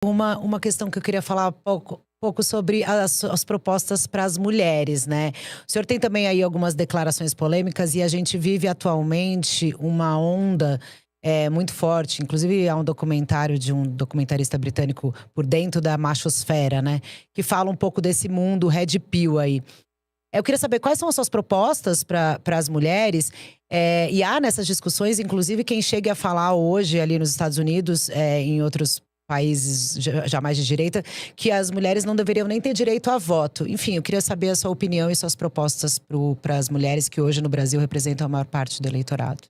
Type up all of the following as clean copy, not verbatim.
Uma questão que eu queria falar pouco sobre as propostas para as mulheres, né? O senhor tem também aí algumas declarações polêmicas e a gente vive atualmente uma onda muito forte. Inclusive, há um documentário de um documentarista britânico Por Dentro da Machosfera, né? Que fala um pouco desse mundo Red Pill aí. Eu queria saber quais são as suas propostas para as mulheres. E há nessas discussões, inclusive, quem chega a falar hoje ali nos Estados Unidos, em outros países já mais de direita, que as mulheres não deveriam nem ter direito a voto. Enfim, eu queria saber a sua opinião e suas propostas para as mulheres que hoje no Brasil representam a maior parte do eleitorado.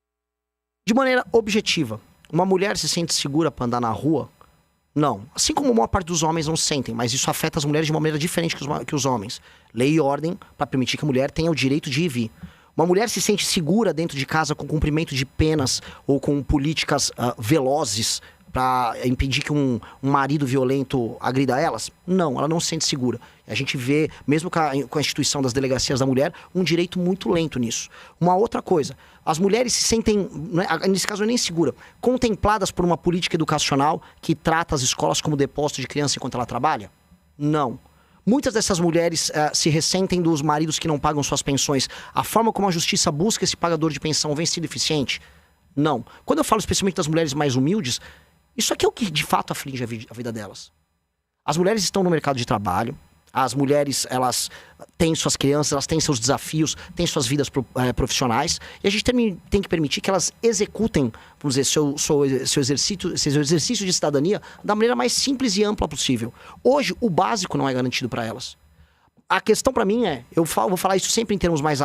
De maneira objetiva, uma mulher se sente segura para andar na rua? Não. Assim como a maior parte dos homens não se sentem, mas isso afeta as mulheres de uma maneira diferente que os homens. Lei e ordem para permitir que a mulher tenha o direito de ir e vir. Uma mulher se sente segura dentro de casa com cumprimento de penas ou com políticas velozes para impedir que um marido violento agrida elas? Não, ela não se sente segura. A gente vê, mesmo com a instituição das delegacias da mulher, um direito muito lento nisso. Uma outra coisa, as mulheres se sentem, nesse caso não é nem segura, contempladas por uma política educacional que trata as escolas como depósito de criança enquanto ela trabalha? Não. Muitas dessas mulheres se ressentem dos maridos que não pagam suas pensões. A forma como a justiça busca esse pagador de pensão vem sido eficiente? Não. Quando eu falo especialmente das mulheres mais humildes, isso aqui é o que de fato aflige a vida delas. As mulheres estão no mercado de trabalho, as mulheres, elas têm suas crianças, elas têm seus desafios, têm suas vidas profissionais, e a gente tem que permitir que elas executem, vamos dizer, seu exercício de cidadania da maneira mais simples e ampla possível. Hoje, o básico não é garantido para elas. A questão para mim vou falar isso sempre em termos mais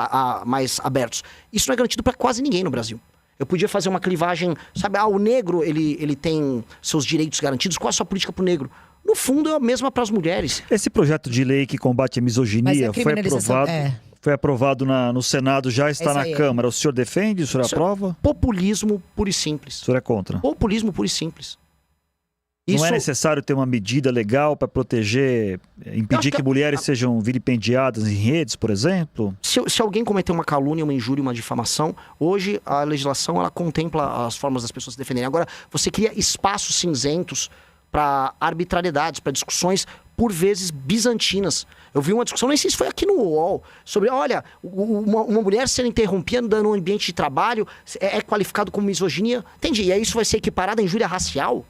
abertos, isso não é garantido para quase ninguém no Brasil. Eu podia fazer uma clivagem, sabe, o negro, ele tem seus direitos garantidos, qual é a sua política pro negro? No fundo, é a mesma para as mulheres. Esse projeto de lei que combate a misoginia foi aprovado no Senado, já está na Câmara. O senhor defende? O senhor aprova? Populismo puro e simples. O senhor é contra? Populismo puro e simples. Não é necessário ter uma medida legal para proteger, impedir que mulheres sejam vilipendiadas em redes, por exemplo? Se alguém cometer uma calúnia, uma injúria, uma difamação, hoje a legislação ela contempla as formas das pessoas se defenderem. Agora, você cria espaços cinzentos para arbitrariedades, para discussões, por vezes, bizantinas. Eu vi uma discussão, nem sei se foi aqui no UOL, sobre, olha, uma mulher ser interrompida no ambiente de trabalho é qualificado como misoginia. Entendi, e aí isso vai ser equiparado à injúria racial?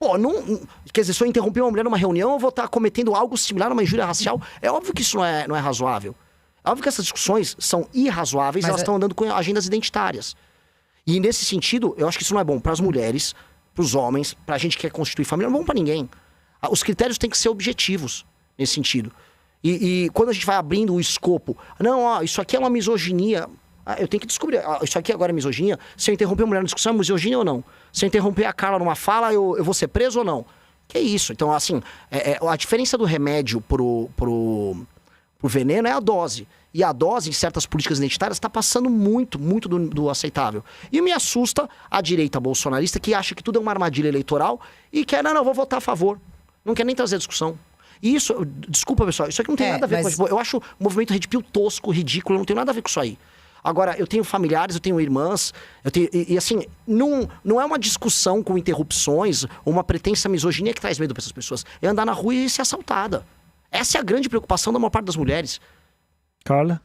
Pô, quer dizer, se eu interromper uma mulher numa reunião, eu vou estar cometendo algo similar a uma injúria racial? É óbvio que isso não é razoável. É óbvio que essas discussões são irrazoáveis, elas estão andando com agendas identitárias. E nesse sentido, eu acho que isso não é bom para as mulheres, para os homens, para a gente que quer constituir família, não é bom para ninguém. Os critérios têm que ser objetivos nesse sentido. E quando a gente vai abrindo o escopo, isso aqui é uma misoginia. Eu tenho que descobrir, isso aqui agora é misoginia? Se eu interromper uma mulher na discussão, é misoginia ou não? Se eu interromper a Carla numa fala, eu vou ser preso ou não? Que isso? Então, assim, a diferença do remédio pro veneno é a dose. E a dose, em certas políticas identitárias, está passando muito do aceitável. E me assusta a direita bolsonarista que acha que tudo é uma armadilha eleitoral e quer, não, vou votar a favor. Não quer nem trazer discussão. E isso, desculpa pessoal, isso aqui não tem nada a ver com... Eu acho o movimento Red Pill tosco, ridículo, eu não tenho nada a ver com isso aí. Agora, eu tenho familiares, eu tenho irmãs, e assim, não é uma discussão com interrupções ou uma pretensa misoginia que traz medo para essas pessoas. É andar na rua e ser assaltada. Essa é a grande preocupação da maior parte das mulheres. Carla?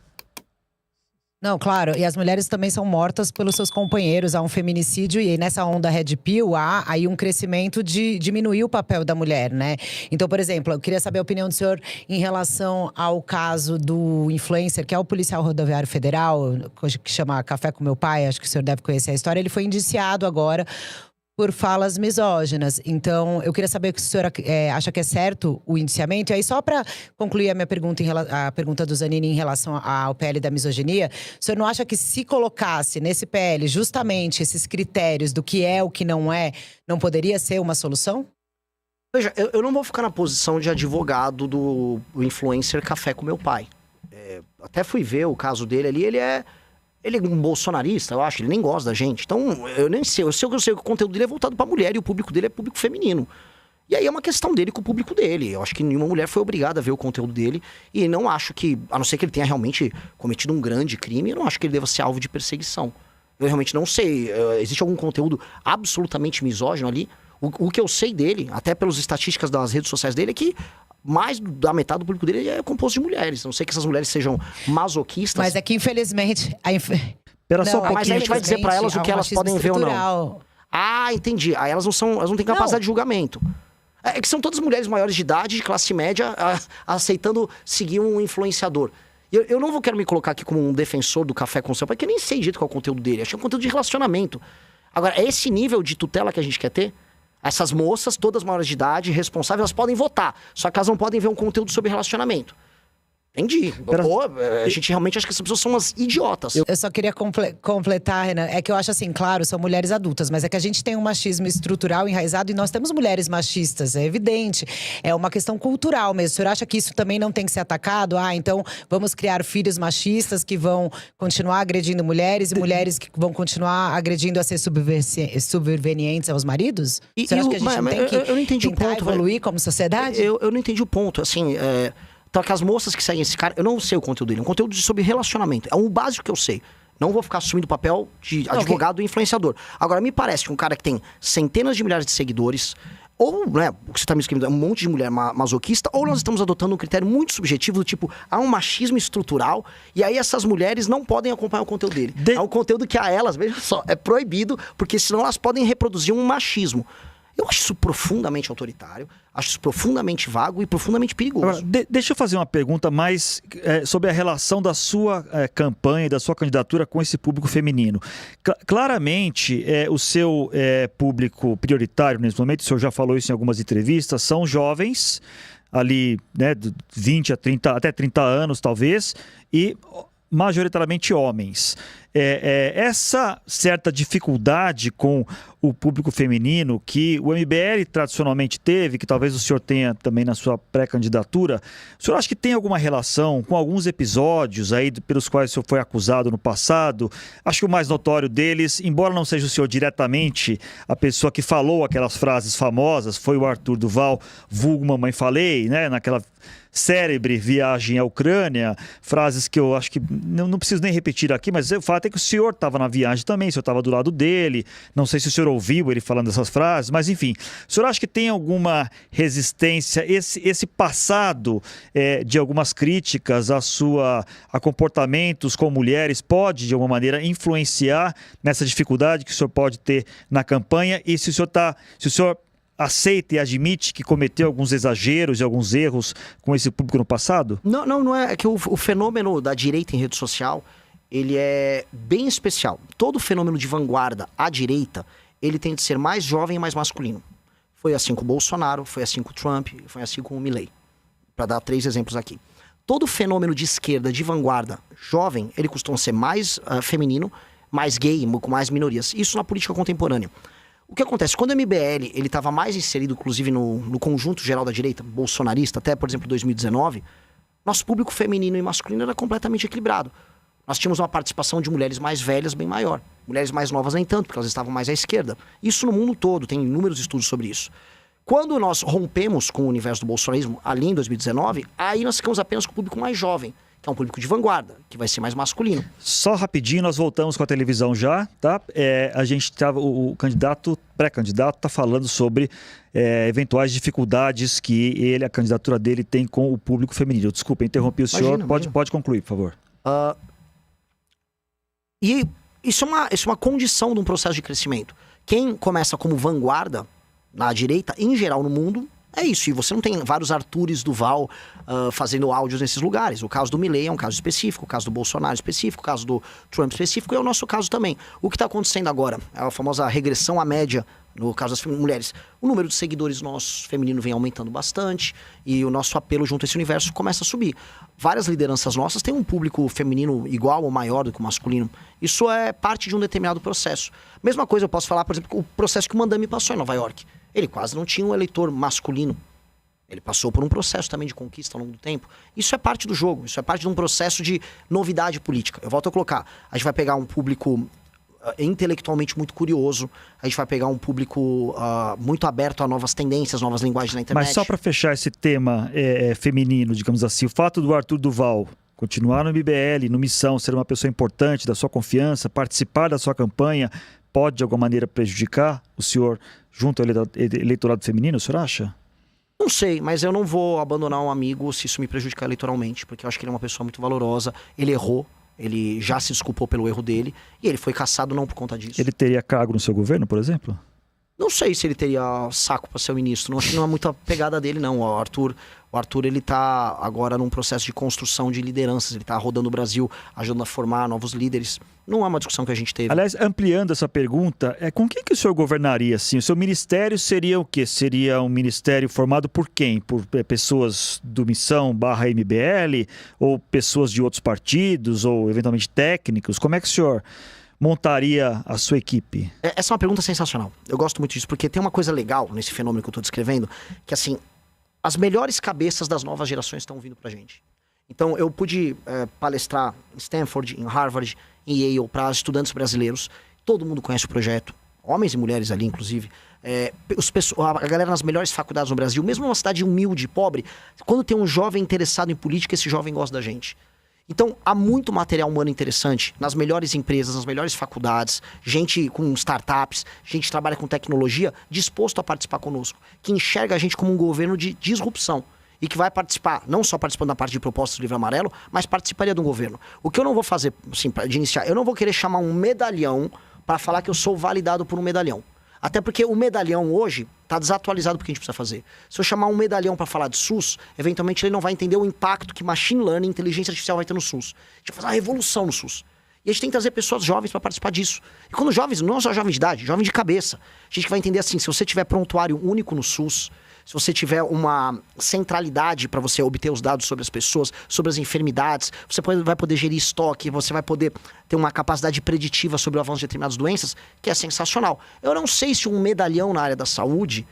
Não, claro. E as mulheres também são mortas pelos seus companheiros. Há um feminicídio e nessa onda Red Pill há aí um crescimento de diminuir o papel da mulher, né? Então, por exemplo, eu queria saber a opinião do senhor em relação ao caso do influencer, que é o policial rodoviário federal, que chama Café com Meu Pai. Acho que o senhor deve conhecer a história. Ele foi indiciado agora por falas misóginas. Então, eu queria saber se o senhor acha que é certo o indiciamento. E aí, só para concluir a minha pergunta, a pergunta do Zanini em relação ao PL da misoginia, o senhor não acha que se colocasse nesse PL justamente esses critérios do que é o que não é, não poderia ser uma solução? Veja, eu não vou ficar na posição de advogado do influencer Café com Meu Pai. Até fui ver o caso dele ali, ele é um bolsonarista, eu acho, ele nem gosta da gente. Então, eu nem sei, eu sei que o conteúdo dele é voltado pra mulher e o público dele é público feminino. E aí é uma questão dele com o público dele. Eu acho que nenhuma mulher foi obrigada a ver o conteúdo dele. E não acho que, a não ser que ele tenha realmente cometido um grande crime, eu não acho que ele deva ser alvo de perseguição. Eu realmente não sei. Existe algum conteúdo absolutamente misógino ali? O que eu sei dele, até pelas estatísticas das redes sociais dele, é que mais da metade do público dele é composto de mulheres. A não sei que essas mulheres sejam masoquistas. Mas é que, infelizmente… Espera só um mas a gente vai dizer pra elas o que elas podem ver ou não. Ah, entendi. Aí elas não têm capacidade de julgamento. É que são todas mulheres maiores de idade, de classe média, aceitando seguir um influenciador. Eu não quero me colocar aqui como um defensor do café com seu pai, porque eu nem sei direito qual é o conteúdo dele. Acho que é um conteúdo de relacionamento. Agora, é esse nível de tutela que a gente quer ter? Essas moças, todas maiores de idade, responsáveis, elas podem votar. Só que elas não podem ver um conteúdo sobre relacionamento. Entendi. Pô, a gente realmente acha que essas pessoas são umas idiotas. Eu só queria completar, Renan. É que eu acho assim, claro, são mulheres adultas, mas é que a gente tem um machismo estrutural enraizado e nós temos mulheres machistas, é evidente. É uma questão cultural mesmo. O senhor acha que isso também não tem que ser atacado? Então vamos criar filhos machistas que vão continuar agredindo mulheres e mulheres que vão continuar agredindo a ser subservientes aos maridos? O senhor acha que a gente não tem que eu não entendi tentar o ponto, evoluir como sociedade? Eu não entendi o ponto, assim… Então, que as moças que seguem esse cara, eu não sei o conteúdo dele. É um conteúdo sobre relacionamento. É um básico que eu sei. Não vou ficar assumindo o papel de advogado e influenciador. Agora, me parece que um cara que tem centenas de milhares de seguidores, ou, né, o que você está me escrevendo é um monte de mulher masoquista, ou nós estamos adotando um critério muito subjetivo do tipo, há um machismo estrutural, e aí essas mulheres não podem acompanhar o conteúdo dele. É um conteúdo que a elas, veja só, é proibido, porque senão elas podem reproduzir um machismo. Eu acho isso profundamente autoritário, acho isso profundamente vago e profundamente perigoso. Agora, deixa eu fazer uma pergunta mais sobre a relação da sua campanha e da sua candidatura com esse público feminino. Claramente, o seu público prioritário nesse momento, o senhor já falou isso em algumas entrevistas, são jovens, ali, né, de 20 a 30, até 30 anos talvez, e majoritariamente homens. Essa certa dificuldade com o público feminino que o MBL tradicionalmente teve, que talvez o senhor tenha também na sua pré-candidatura, o senhor acha que tem alguma relação com alguns episódios aí pelos quais o senhor foi acusado no passado? Acho que o mais notório deles, embora não seja o senhor diretamente a pessoa que falou aquelas frases famosas, foi o Arthur Duval, vulgo Mamãe Falei, né, naquela célebre viagem à Ucrânia, frases que eu acho que não preciso nem repetir aqui, mas o fato é que o senhor estava na viagem também, o senhor estava do lado dele, não sei se o senhor ouviu ele falando essas frases, mas enfim, o senhor acha que tem alguma resistência, esse passado de algumas críticas a comportamentos com mulheres pode, de alguma maneira, influenciar nessa dificuldade que o senhor pode ter na campanha, e se o senhor aceita e admite que cometeu alguns exageros e alguns erros com esse público no passado? Não é. É que o fenômeno da direita em rede social, ele é bem especial. Todo fenômeno de vanguarda à direita, ele tem de ser mais jovem e mais masculino. Foi assim com o Bolsonaro, foi assim com o Trump, foi assim com o Milei. Para dar 3 exemplos aqui. Todo fenômeno de esquerda, de vanguarda, jovem, ele costuma ser mais feminino, mais gay, com mais minorias. Isso na política contemporânea. O que acontece? Quando o MBL ele estava mais inserido, inclusive, no conjunto geral da direita, bolsonarista, até, por exemplo, 2019, nosso público feminino e masculino era completamente equilibrado. Nós tínhamos uma participação de mulheres mais velhas bem maior. Mulheres mais novas nem tanto, porque elas estavam mais à esquerda. Isso no mundo todo, tem inúmeros estudos sobre isso. Quando nós rompemos com o universo do bolsonarismo, ali em 2019, aí nós ficamos apenas com o público mais jovem, que é um público de vanguarda, que vai ser mais masculino. Só rapidinho, nós voltamos com a televisão já, tá? A gente tava, o pré-candidato está falando sobre eventuais dificuldades que a candidatura dele tem com o público feminino. Desculpa, interrompi o senhor. Pode concluir, por favor. E isso é uma condição de um processo de crescimento. Quem começa como vanguarda na direita, em geral no mundo, é isso. E você não tem vários Artures Duval fazendo áudios nesses lugares. O caso do Milei é um caso específico, o caso do Bolsonaro específico, o caso do Trump específico, e é o nosso caso também. O que está acontecendo agora é a famosa regressão à média, no caso das mulheres. O número de seguidores nossos feminino vem aumentando bastante e o nosso apelo junto a esse universo começa a subir. Várias lideranças nossas têm um público feminino igual ou maior do que o masculino. Isso é parte de um determinado processo. Mesma coisa eu posso falar, por exemplo, o processo que o Mandami passou em Nova York. Ele quase não tinha um eleitor masculino. Ele passou por um processo também de conquista ao longo do tempo. Isso é parte do jogo, isso é parte de um processo de novidade política. Eu volto a colocar, a gente vai pegar um público intelectualmente muito curioso, a gente vai pegar um público muito aberto a novas tendências, novas linguagens na internet. Mas só para fechar esse tema feminino, digamos assim, o fato do Arthur Duval continuar no MBL, no Missão, ser uma pessoa importante, da sua confiança, participar da sua campanha, pode, de alguma maneira, prejudicar o senhor junto ao eleitorado feminino, o senhor acha? Não sei, mas eu não vou abandonar um amigo se isso me prejudicar eleitoralmente, porque eu acho que ele é uma pessoa muito valorosa, ele errou, ele já se desculpou pelo erro dele, e ele foi cassado não por conta disso. Ele teria cargo no seu governo, por exemplo? Não sei se ele teria saco para ser o ministro, não acho que não é muita pegada dele não. O Arthur ele tá agora num processo de construção de lideranças, ele tá rodando o Brasil, ajudando a formar novos líderes. Não é uma discussão que a gente teve. Aliás, ampliando essa pergunta, com quem que o senhor governaria assim? O seu ministério seria o quê? Seria um ministério formado por quem? Por pessoas do Missão/MBL? Ou pessoas de outros partidos? Ou eventualmente técnicos? Como é que o senhor montaria a sua equipe? Essa é uma pergunta sensacional. Eu gosto muito disso, porque tem uma coisa legal nesse fenômeno que eu estou descrevendo, que assim, as melhores cabeças das novas gerações estão vindo pra gente. Então eu pude palestrar em Stanford, em Harvard, em Yale, para estudantes brasileiros. Todo mundo conhece o projeto, homens e mulheres ali, inclusive. A galera nas melhores faculdades no Brasil, mesmo numa cidade humilde, pobre, quando tem um jovem interessado em política, esse jovem gosta da gente. Então, há muito material humano interessante nas melhores empresas, nas melhores faculdades, gente com startups, gente que trabalha com tecnologia, disposto a participar conosco, que enxerga a gente como um governo de disrupção e que vai participar, não só participando da parte de propostas do Livro Amarelo, mas participaria do governo. O que eu não vou fazer, assim, de iniciar, eu não vou querer chamar um medalhão para falar que eu sou validado por um medalhão. Até porque o medalhão hoje está desatualizado do que a gente precisa fazer. Se eu chamar um medalhão para falar de SUS, eventualmente ele não vai entender o impacto que machine learning, inteligência artificial vai ter no SUS. A gente vai fazer uma revolução no SUS. E a gente tem que trazer pessoas jovens para participar disso. E quando jovens, não só jovens de idade, jovens de cabeça. A gente vai entender assim, se você tiver prontuário único no SUS, se você tiver uma centralidade para você obter os dados sobre as pessoas, sobre as enfermidades, você vai poder gerir estoque, você vai poder ter uma capacidade preditiva sobre o avanço de determinadas doenças, que é sensacional. Eu não sei se um medalhão na área da saúde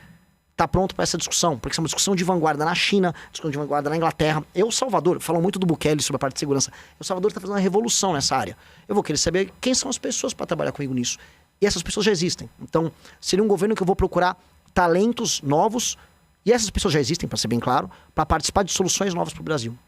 está pronto para essa discussão, porque isso é uma discussão de vanguarda na China, discussão de vanguarda na Inglaterra. Salvador, falam muito do Bukele sobre a parte de segurança. Salvador está fazendo uma revolução nessa área. Eu vou querer saber quem são as pessoas para trabalhar comigo nisso. E essas pessoas já existem. Então, seria um governo que eu vou procurar talentos novos. E essas pessoas já existem, para ser bem claro, para participar de soluções novas para o Brasil.